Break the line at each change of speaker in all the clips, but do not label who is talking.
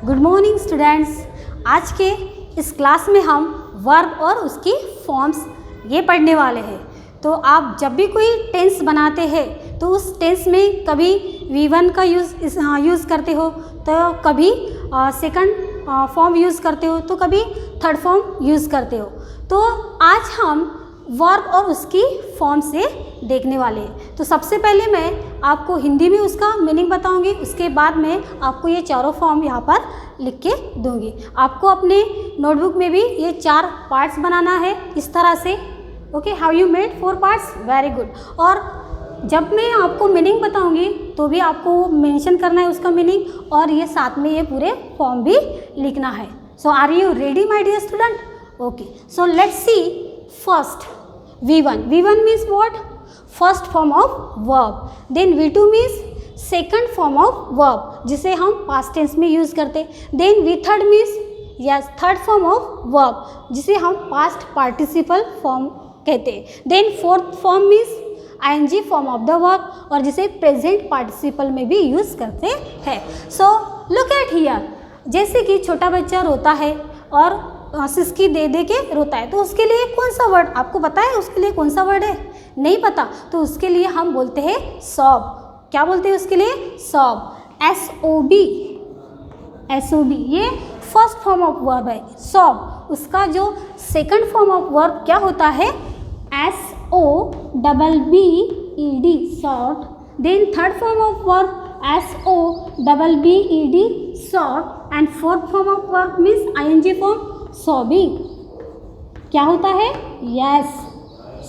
Good morning students. आज के इस क्लास में हम वर्ब और उसकी फॉर्म्स ये पढ़ने वाले हैं। तो आप जब भी कोई टेंस बनाते हैं तो उस टेंस में कभी V1 का यूज़ करते हो, तो कभी सेकंड फॉर्म यूज़ करते हो, तो कभी थर्ड फॉर्म यूज़ करते हो। तो आज हम वर्ब और उसकी फॉर्म से देखने वाले हैं। तो सबसे पहले मैं आपको हिंदी में उसका मीनिंग बताऊंगी, उसके बाद मैं आपको ये चारों फॉर्म यहाँ पर लिख के दूंगी। आपको अपने नोटबुक में भी ये 4 पार्ट्स बनाना है इस तरह से। Okay, how you made 4 parts, very good. और जब मैं आपको मीनिंग बताऊंगी तो भी आपको मेंशन करना है उसका मीनिंग, और ये साथ में ये पूरे फॉर्म भी लिखना है। So are you ready my dear student? Okay, so let's see first V1. V1 means what? First form of verb. Then V2 means second form of verb, जिसे हम past tense में use करते। Then V3 means yes third form of verb, जिसे हम past participle form कहते हैं। Then fourth form means ing form of the verb, और जिसे present participle में भी use करते हैं। So look at here, जैसे कि छोटा बच्चा रोता है और सिसकी दे दे के रोता है, तो उसके लिए कौन सा वर्ड आपको पता है? उसके लिए कौन सा वर्ड है? नहीं पता, तो उसके लिए हम बोलते हैं सॉब। क्या बोलते हैं उसके लिए? Sob, SOB। ये फर्स्ट फॉर्म ऑफ वर्ब है सॉब। उसका जो सेकंड फॉर्म ऑफ वर्ब क्या होता है? SOBBED, sought. Then third form of verb SOBBED, sought. And fourth form of verb means ING form, sobbing. क्या होता है? Yes,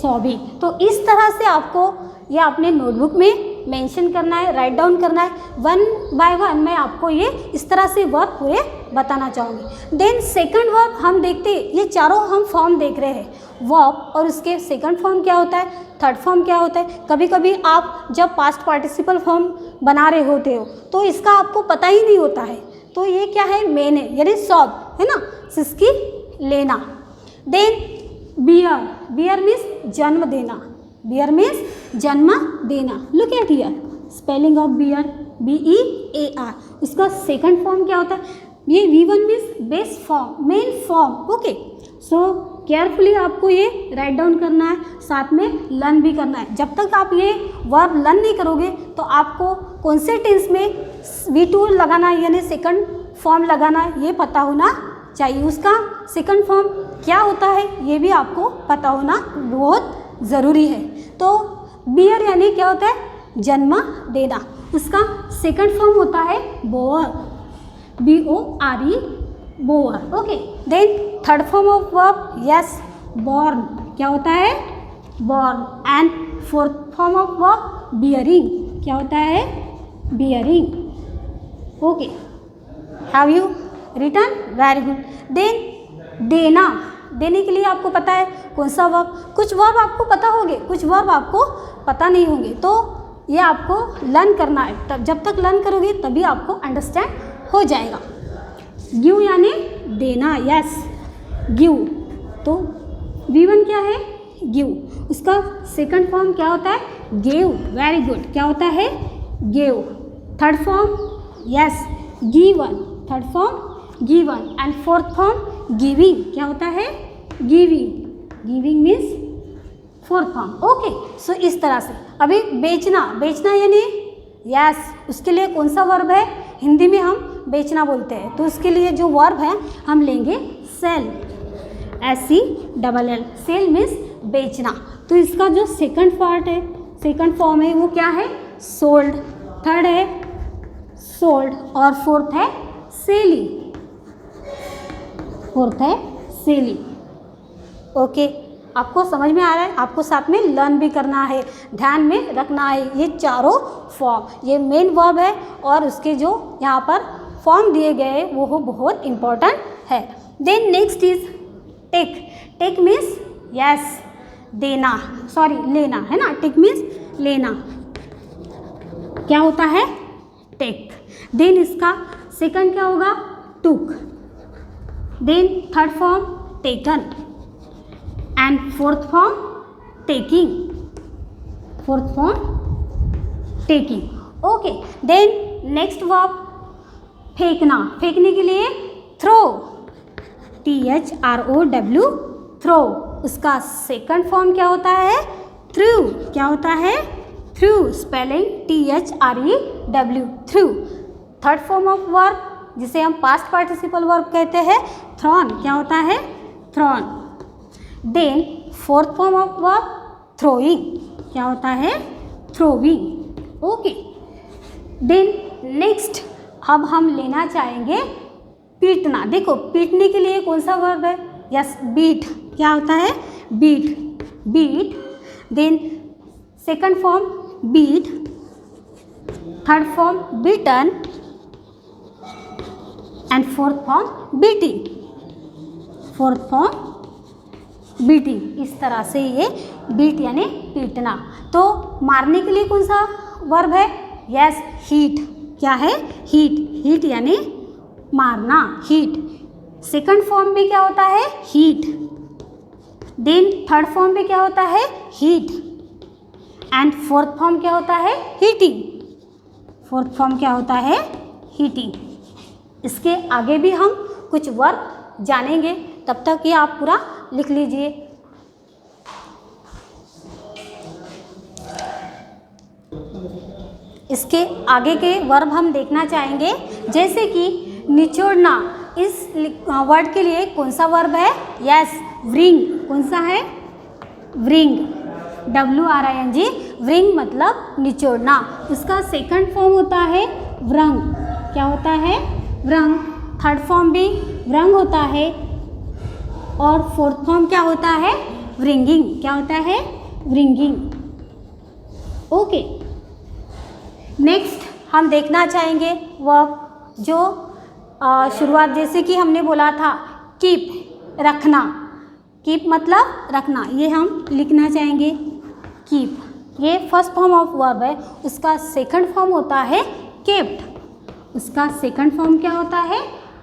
sobbing. तो इस तरह से आपको ये अपने नोटबुक में मेंशन करना है, राइट डाउन करना है। 1 बाय 1 मैं आपको ये इस तरह से वर्ब पूरे बताना चाहूँगी। देन सेकंड वर्ब हम देखते हैं, ये चारों हम फॉर्म देख रहे हैं वर्ब, और उसके सेकंड फॉर्म क्या होता है, थर्ड फॉर्म क्या होता है। कभी कभी आप जब पास्ट पार्टिसिपल फॉर्म बना रहे होते हो तो इसका आपको पता ही नहीं होता है, तो ये क्या है? मेन है, यानी सॉब है ना, सिसकी लेना। देन बियर मीन्स जन्म देना। बियर मीन्स जन्म देना। Look at here, spelling of bear, BEAR। उसका सेकंड फॉर्म क्या होता है? ये V1 means base form, main form. Okay, so carefully आपको ये राइट डाउन करना है, साथ में लर्न भी करना है। जब तक आप ये वर्ब लर्न नहीं करोगे तो आपको कौन से टेंस में V2 लगाना है, यानी सेकंड फॉर्म लगाना है, ये पता होना चाहिए। उसका सेकंड फॉर्म क्या होता है ये भी आपको पता होना बहुत ज़रूरी है। तो बियर यानी क्या होता है? जन्म देना। उसका सेकंड फॉर्म होता है bore, BORE, bore. Okay, then third form of verb yes, born. क्या होता है? Born. And fourth form of verb bearing. क्या होता है? Bearing. Okay, have you return? Very good. Then देना, देने के लिए आपको पता है कौन सा वर्ब? कुछ वर्ब आपको पता होंगे, कुछ वर्ब आपको पता नहीं होंगे, तो ये आपको लर्न करना है। तब जब तक लर्न करोगे तभी आपको अंडरस्टैंड हो जाएगा। गिव यानी देना, यस गिव। तो V1 क्या है? गिव। उसका सेकंड फॉर्म क्या होता है? Gave, very good. क्या होता है? Gave. Third form yes, given. Third form given. And fourth form giving. क्या होता है? Giving. Giving means fourth form. Okay, so इस तरह से। अभी बेचना, बेचना यानी यस, उसके लिए कौन सा वर्ब है? हिंदी में हम बेचना बोलते हैं, तो उसके लिए जो वर्ब है हम लेंगे सेल, SELL। सेल मीन्स बेचना। तो इसका जो सेकंड पार्ट है, सेकंड फॉर्म है, वो क्या है? सोल्ड। थर्ड है सोल्ड, और फोर्थ है सेलिंग। फोर्थ है सेलिंग। ओके, आपको समझ में आ रहा है? आपको साथ में लर्न भी करना है, ध्यान में रखना है ये चारों फॉर्म। ये मेन वर्ब है, और उसके जो यहाँ पर फॉर्म दिए गए हैं वो बहुत इम्पोर्टेंट है। Then next is take. Take means yes देना, सॉरी लेना है ना, टेक मीन्स लेना। क्या होता है? टेक। देन इसका सेकंड क्या होगा? Took. Then third form taken, and fourth form taking. Fourth form taking. Okay, then next verb फेंकना, फेंकने के लिए थ्रो, THROW, थ्रो। उसका सेकंड फॉर्म क्या होता है? थ्रू। क्या होता है? Threw, spelling THREW, threw. Third form of verb जिसे हम पास्ट पार्टिसिपल वर्ब कहते हैं, थ्रॉन। क्या होता है? Thrown. Then fourth form of verb throwing. क्या होता है? थ्रोविंग। ओके। देन नेक्स्ट अब हम लेना चाहेंगे पीटना। देखो पीटने के लिए कौन सा वर्ब है? Yes, beat. क्या होता है? Beat, beat. Then second form beat, third form beaten and fourth form beating, fourth form beating. इस तरह से ये बीट यानी पीटना। तो मारने के लिए कौन सा वर्ब है? Yes, heat. क्या है? हीट, हीट यानी मारना, हीट। सेकंड फॉर्म भी क्या होता है? हीट। देन थर्ड फॉर्म भी क्या होता है? हीट। एंड फोर्थ फॉर्म क्या होता है? हीटिंग। फोर्थ फॉर्म क्या होता है? हीटिंग। इसके आगे भी हम कुछ वर्ब जानेंगे, तब तक ये आप पूरा लिख लीजिए। इसके आगे के वर्ब हम देखना चाहेंगे, जैसे कि निचोड़ना। इस वर्ड के लिए कौन सा वर्ब है? Yes, wring. कौन सा है? व्रिंग, WRING, व्रिंग मतलब निचोड़ना। उसका सेकंड फॉर्म होता है व्रंग। क्या होता है? व्रंग। थर्ड फॉर्म भी व्रंग होता है और फोर्थ फॉर्म क्या होता है? व्रिंगिंग। क्या होता है? व्रिंगिंग। ओके। नेक्स्ट हम देखना चाहेंगे वर्ब जो शुरुआत जैसे कि हमने बोला था कीप, रखना। कीप मतलब रखना, ये हम लिखना चाहेंगे कीप। ये फर्स्ट फॉर्म ऑफ वर्ब है। उसका सेकंड फॉर्म होता है केप्ट। उसका सेकंड फॉर्म क्या होता है?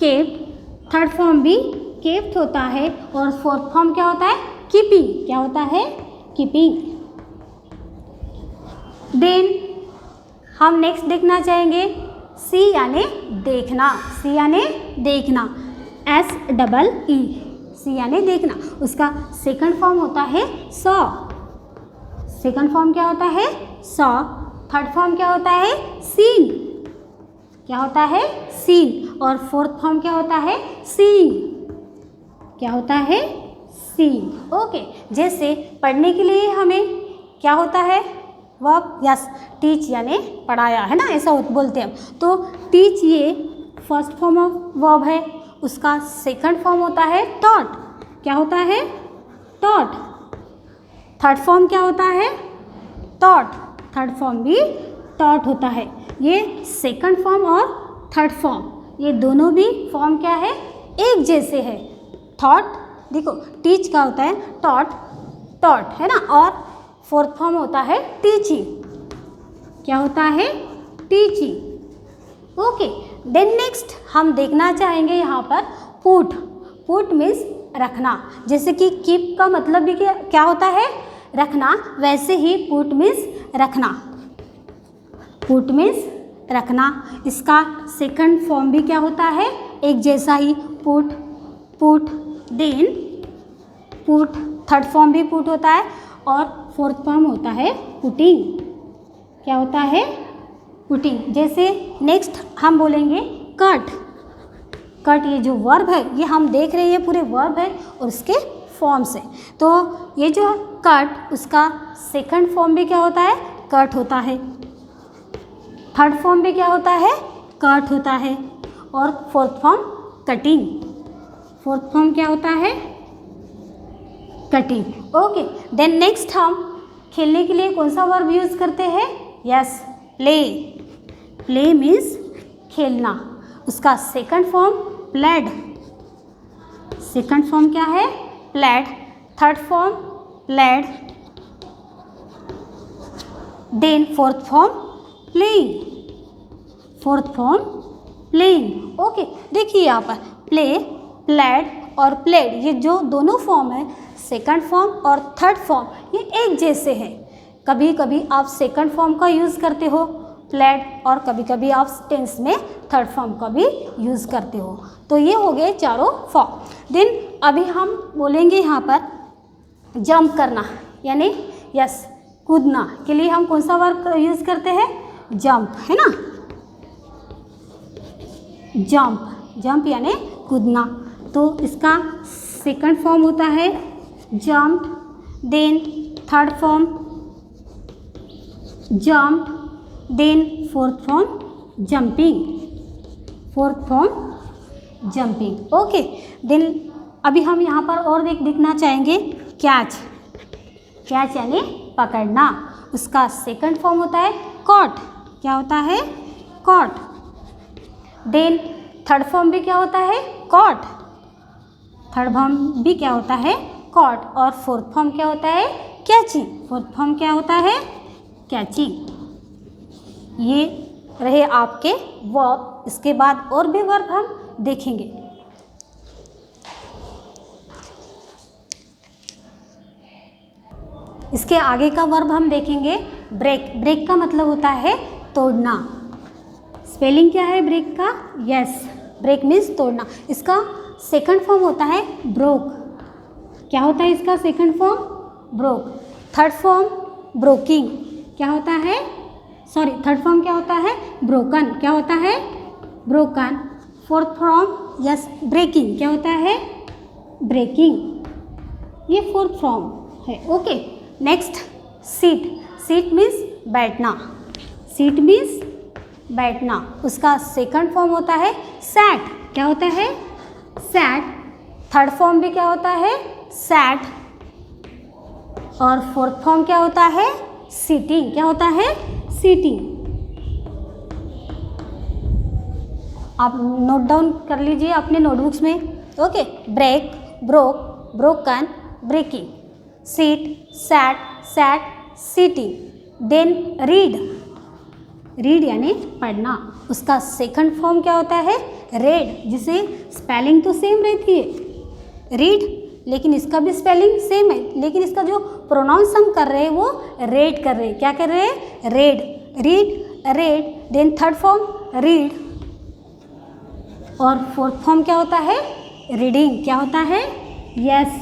केप्ट। थर्ड फॉर्म भी केप्ट होता है और फोर्थ फॉर्म क्या होता है? कीपिंग। क्या होता है? कीपिंग। देन हम नेक्स्ट देखना चाहेंगे सी यानी देखना। सी यानी देखना, SEE, सी यानी देखना। उसका सेकंड फॉर्म होता है सॉ। सेकंड फॉर्म क्या होता है? सॉ। थर्ड फॉर्म क्या होता है? सीन। क्या होता है? सीन। और फोर्थ फॉर्म क्या होता है? सीइंग। क्या होता है? सीइंग। ओके। जैसे पढ़ने के लिए हमें क्या होता है? वर्ब, यस, टीच यानी पढ़ाया, है ना, ऐसा बोलते हैं हम। तो टीच ये फर्स्ट फॉर्म ऑफ वर्ब है। उसका सेकंड फॉर्म होता है टॉट। क्या होता है? टॉट। थर्ड फॉर्म क्या होता है? टॉट। थर्ड फॉर्म भी टॉट होता है। ये सेकंड फॉर्म और थर्ड फॉर्म, ये दोनों भी फॉर्म क्या है? एक जैसे है। थॉट, देखो टीच का होता है टॉट, टॉट, है ना, और फोर्थ फॉर्म होता है टीचिंग। क्या होता है? टीचिंग। ओके। देन नेक्स्ट हम देखना चाहेंगे यहाँ पर पुट। पुट मीन्स रखना। जैसे कि कीप का मतलब भी क्या होता है? रखना। वैसे ही पुट मीन्स रखना। पुट मीन्स रखना। इसका सेकंड फॉर्म भी क्या होता है? एक जैसा ही, put, put. Then put, third form भी पुट होता है और फोर्थ फॉर्म होता है पुटिंग। क्या होता है? पुटिंग। जैसे नेक्स्ट हम बोलेंगे कट। कट ये जो वर्ब है, ये हम देख रहे हैं पूरे वर्ब है और उसके फॉर्म से। तो ये जो कट, उसका सेकंड फॉर्म भी क्या होता है? कट होता है। थर्ड फॉर्म भी क्या होता है? कट होता है और fourth form cutting. Fourth form क्या होता है? कटिंग। ओके। देन नेक्स्ट हम खेलने के लिए कौन सा वर्ब यूज़ करते हैं? Yes, play. प्ले मीन्स खेलना। उसका second form played. Second form क्या है? Played. Third form played. Then fourth form playing. Fourth form playing. Okay. देखिए यहाँ पर प्ले, प्लेड और प्लेड, ये जो दोनों फॉर्म है, सेकंड फॉर्म और थर्ड फॉर्म, ये एक जैसे हैं। कभी कभी आप सेकंड फॉर्म का यूज़ करते हो प्लेड, और कभी कभी आप टेंस में थर्ड फॉर्म का भी यूज़ करते हो। तो ये हो गए चारों फॉर्म। देन अभी हम बोलेंगे यहाँ पर जंप करना, यानी यस कूदना के लिए हम कौन सा वर्ब यूज़ करते हैं? जंप, है ना। जंप, जंप यानी कूदना। तो इसका सेकंड फॉर्म होता है jump, then third form jump, then fourth form jumping, fourth form jumping. Okay, then अभी हम यहाँ पर और देखना चाहेंगे कैच। कैच यानी पकड़ना, उसका सेकंड फॉर्म होता है कॉट। क्या होता है? कॉट। देन थर्ड फॉर्म भी क्या होता है? कॉट। थर्ड फॉर्म भी क्या होता है? कॉट। और फोर्थ फॉर्म क्या होता है? कैचिंग। फोर्थ फॉर्म क्या होता है? कैचिंग। ये रहे आपके वर्ब। इसके बाद और भी वर्ब हम देखेंगे। इसके आगे का वर्ब हम देखेंगे ब्रेक। ब्रेक का मतलब होता है तोड़ना। स्पेलिंग क्या है ब्रेक का? यस, ब्रेक मीन्स तोड़ना। इसका सेकंड फॉर्म होता है ब्रोक। क्या होता है इसका second form? Broke. Third form broking. क्या होता है? सॉरी, थर्ड फॉर्म क्या होता है? ब्रोकन। क्या होता है? Broken. Fourth form yes breaking. क्या होता है? ब्रेकिंग। ये फोर्थ फॉर्म है। Okay, next seat. Seat means बैठना। सीट मीन्स बैठना। उसका सेकंड फॉर्म होता है सैट। क्या होता है? सैट। थर्ड फॉर्म भी क्या होता है? सैट। और फोर्थ फॉर्म क्या होता है? सीटिंग। क्या होता है? सीटिंग। आप नोट डाउन कर लीजिए अपने नोटबुक्स में। Okay, break, broke, broken, breaking, seat, sat, sat, seating. Then read. Read यानी पढ़ना। उसका सेकंड फॉर्म क्या होता है? रेड, जिसे स्पेलिंग तो सेम रहती है रीड, लेकिन इसका भी स्पेलिंग सेम है, लेकिन इसका जो प्रोनाउंस हम कर रहे हैं वो रेड कर रहे हैं। क्या कर रहे हैं? Read, read, read. Then third form read, और फोर्थ फॉर्म क्या होता है? रीडिंग। क्या होता है? Yes,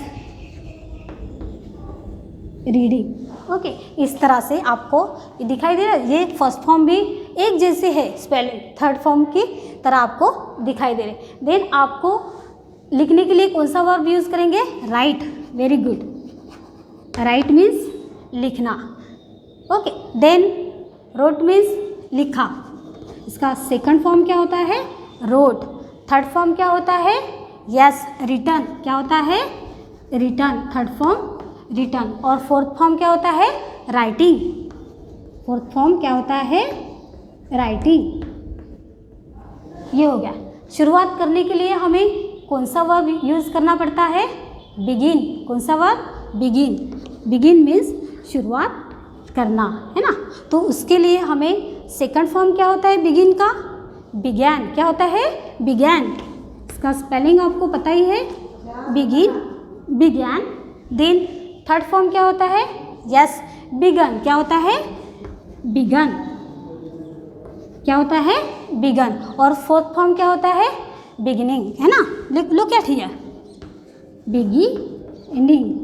reading. ओके, इस तरह से आपको ये दिखाई दे रहा है। ये फर्स्ट फॉर्म भी एक जैसे है स्पेलिंग, थर्ड फॉर्म की तरह आपको दिखाई दे रहे हैं। देन आपको लिखने के लिए कौन सा वर्ब यूज़ करेंगे? Right. Very good. Right means लिखना। ओके, देन रोट मीन्स लिखा। इसका सेकंड फॉर्म क्या होता है? रोट। थर्ड फॉर्म क्या होता है? Yes, return. क्या होता है? रिटर्न। Third form return. और फोर्थ फॉर्म क्या होता है? राइटिंग। फोर्थ फॉर्म क्या होता है? राइटिंग। ये हो गया। शुरुआत करने के लिए हमें कौन सा वर्ब यूज़ करना पड़ता है? बिगिन। कौन सा वर्ब? बिगिन। बिगिन मीन्स शुरुआत करना, है ना। तो उसके लिए हमें सेकंड फॉर्म क्या होता है बिगिन का? बिगैन। क्या होता है? बिगैन। इसका स्पेलिंग आपको पता ही है, begin, began. Then third form क्या होता है? Yes, begun. क्या होता है? बिगन। क्या होता है? बिगन। और फोर्थ फॉर्म क्या होता है? बिगिनिंग, है ना। लो क्या ठीक है, बिगिनिंग।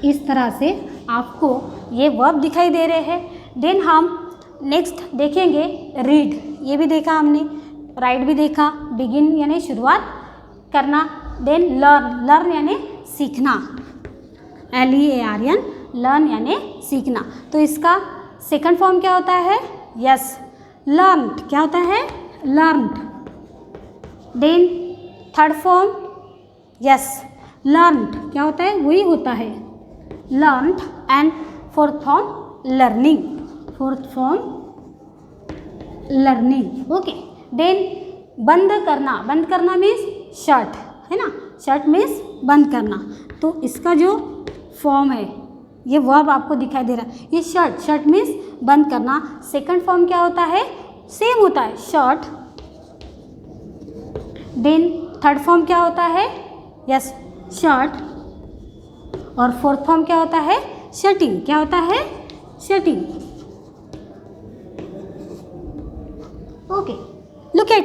इस तरह से आपको ये वर्ब दिखाई दे रहे हैं। देन हम नेक्स्ट देखेंगे रीड। ये भी देखा हमने, राइट भी देखा। बिगिन यानी शुरुआत करना। Then learn. लर्न यानी सीखना। LEARN, लर्न यानी सीखना। तो इसका सेकंड फॉर्म क्या होता है? Yes, learned. क्या होता है? Learned. Then third form yes, learned. क्या होता है? वही होता है, learned. And fourth form learning. Fourth form learning. Okay, then बंद करना। बंद करना मीन्स शट, है ना। शट मीन्स बंद करना। तो इसका जो फॉर्म है, ये वर्ब आपको दिखाई दे रहा है, ये शट। शट मीन्स बंद करना। सेकंड फॉर्म क्या होता है? सेम होता है, शट। देन थर्ड फॉर्म क्या होता है? Yes, shut. और फोर्थ फॉर्म क्या होता है? शटिंग। क्या होता है? शटिंग।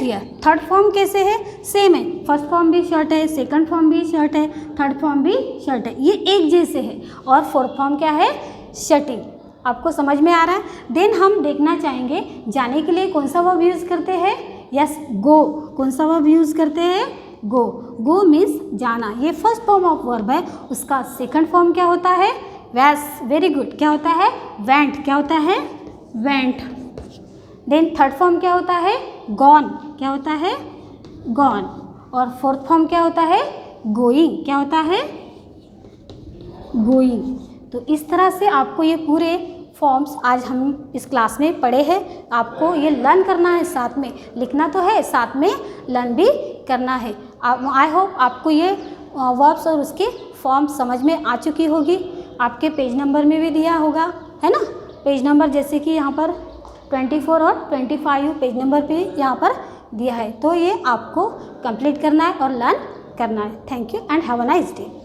हियर। थर्ड फॉर्म कैसे है, सेम है, फर्स्ट फॉर्म भी शर्ट है, सेकंड फॉर्म भी शर्ट है, थर्ड फॉर्म भी शर्ट है, ये एक जैसे है। और फोर्थ फॉर्म क्या है, शर्टिंग। आपको समझ में आ रहा है। देन हम देखना चाहेंगे जाने के लिए कौन सा वर्ब यूज़ करते हैं, यस गो। कौन सा वर्ब यूज़ करते हैं, गो। गो मीन्स जाना, ये फर्स्ट फॉर्म ऑफ वर्ब है। उसका सेकंड फॉर्म क्या होता है, वैस, वेरी गुड, क्या होता है, वेंट। क्या होता है, वेंट। देन थर्ड फॉर्म क्या होता है, गॉन। क्या होता है, गॉन। और फोर्थ फॉर्म क्या होता है, गोइंग। क्या होता है, गोइंग। तो इस तरह से आपको ये पूरे फॉर्म्स आज हम इस क्लास में पढ़े हैं। आपको ये लर्न करना है, साथ में लिखना तो है, साथ में लर्न भी करना है। आई होप आपको ये वर्ब्स और उसके फॉर्म समझ में आ चुकी होगी। आपके पेज नंबर में भी दिया होगा, है ना, पेज नंबर जैसे कि यहाँ पर 24 और 25 पेज नंबर पे यहाँ पर दिया है। तो ये आपको कंप्लीट करना है और लर्न करना है। Thank you and have a nice day.